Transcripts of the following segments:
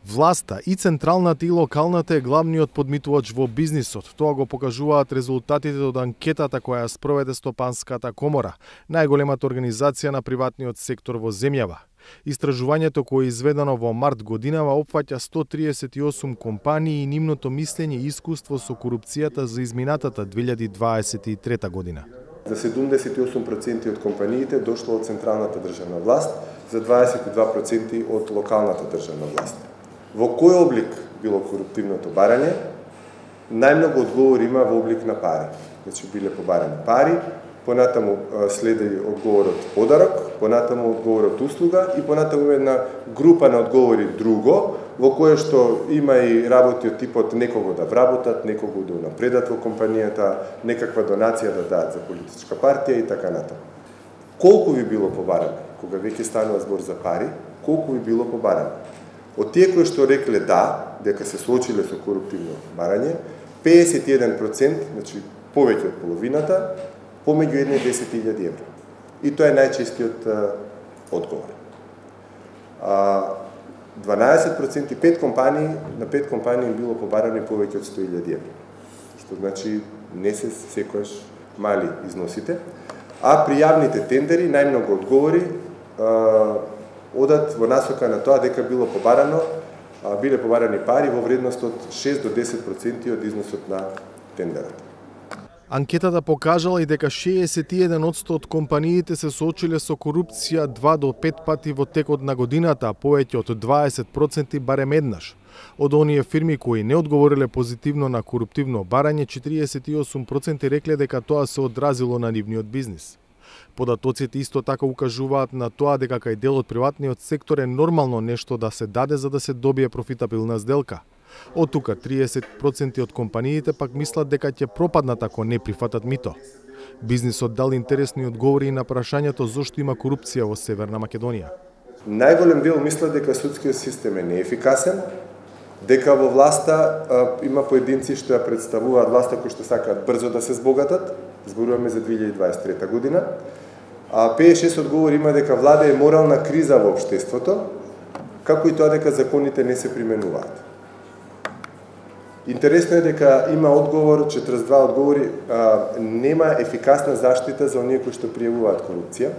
Власта и централната и локалната е главниот подмитувач во бизнисот. Тоа го покажуваат резултатите од анкетата која ја спроведе Стопанската комора, најголемата организација на приватниот сектор во земјава. Истражувањето кое е изведено во март годинава опфаќа 138 компании и нивното мислење и искуство со корупцијата за изминатата 2023 година. За 78% од компаниите дошло од централната државна власт, за 22% од локалната државна власт. Во кој облик било коруптивното барање? Најмногу одговори има во облик на пари. Значи биле побарани пари, понатаму следи одговорот подарок, понатаму одговорот услуга и понатаму една група на одговори друго, во кое што има и работи од типот некого да вработат, некого да напредат во компанијата, некаква донација да дадат за политичка партија и така натаму. Колку ви било побарано? Кога веќе станува збор за пари, колку ви било побарано? Од тие кои што рекле да, дека се соочиле со коруптивно барање, 51%, значи повеќе од половината, помеѓу 1 и 10.000 евро. И тоа е најчестиот одговор. 12% и 5 компании, на 5 компании било побарани повеќе од 100.000 евро. Што значи не се секојаш мали износите. А при јавните тендери најмногу одговори одат во насока на тоа дека биле побарани пари во вредност од 6 до 10% од износот на тендерот. Анкетата покажала и дека 61% од компаниите се соочиле со корупција 2 до 5 пати во текот на годината, а повеќе од 20% барем еднаш. Од оние фирми кои не одговориле позитивно на коруптивно барање, 48% рекле дека тоа се одразило на нивниот бизнис. Податоците исто така укажуваат на тоа дека кај дел од приватниот сектор е нормално нешто да се даде за да се добие профитабилна сделка. Од тука 30% од компаниите пак мислат дека ќе пропаднат ако не прифатат мито. Бизнисот дал интересни одговори и на прашањето зошто има корупција во Северна Македонија. Најголем дел мислат дека судскиот систем е неефикасен, дека во власта има поединци што ја представуваат власта кои што сакаат брзо да се збогатат, зборуваме за 2023 година, а 56 одговори има дека влада е морална криза во општеството, како и тоа дека законите не се применуваат. Интересно е дека има одговор, 42 одговори, нема ефикасна заштита за оние кои што пријавуваат корупција.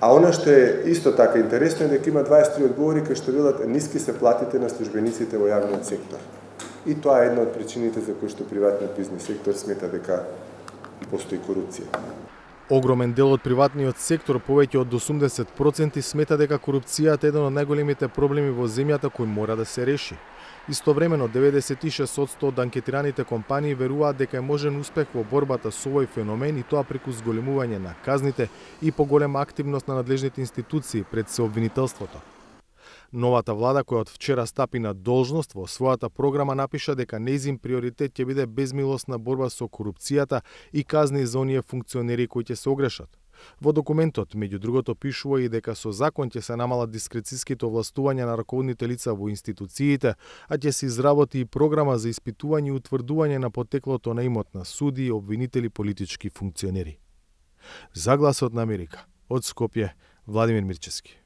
А она што е исто така интересно е дека има 23 одговори кои што велат ниски се платите на службениците во јавниот сектор. И тоа е една од причините за кои што приватниот бизнес сектор смета дека постои корупција. Огромен дел од приватниот сектор, повеќе од 80%, смета дека корупцијата е еден од најголемите проблеми во земјата кој мора да се реши. Истовремено, 96% од анкетираните компании веруваат дека е можен успех во борбата со овој феномен и тоа преку зголемување на казните и поголема активност на надлежните институции пред сообвинителството. Новата влада, која од вчера стапи на должност, во својата програма напиша дека нејзин приоритет ќе биде безмилосна борба со корупцијата и казни за оние функционери кои ќе се огрешат. Во документот, меѓу другото, пишува и дека со закон ќе се намалат дискрециските овластувања на раководните лица во институциите, а ќе се изработи и програма за испитување и утврдување на потеклото на имот на суди, обвинители, политички функционери. За Гласот на Америка, од Скопје, Владимир Мирчевски.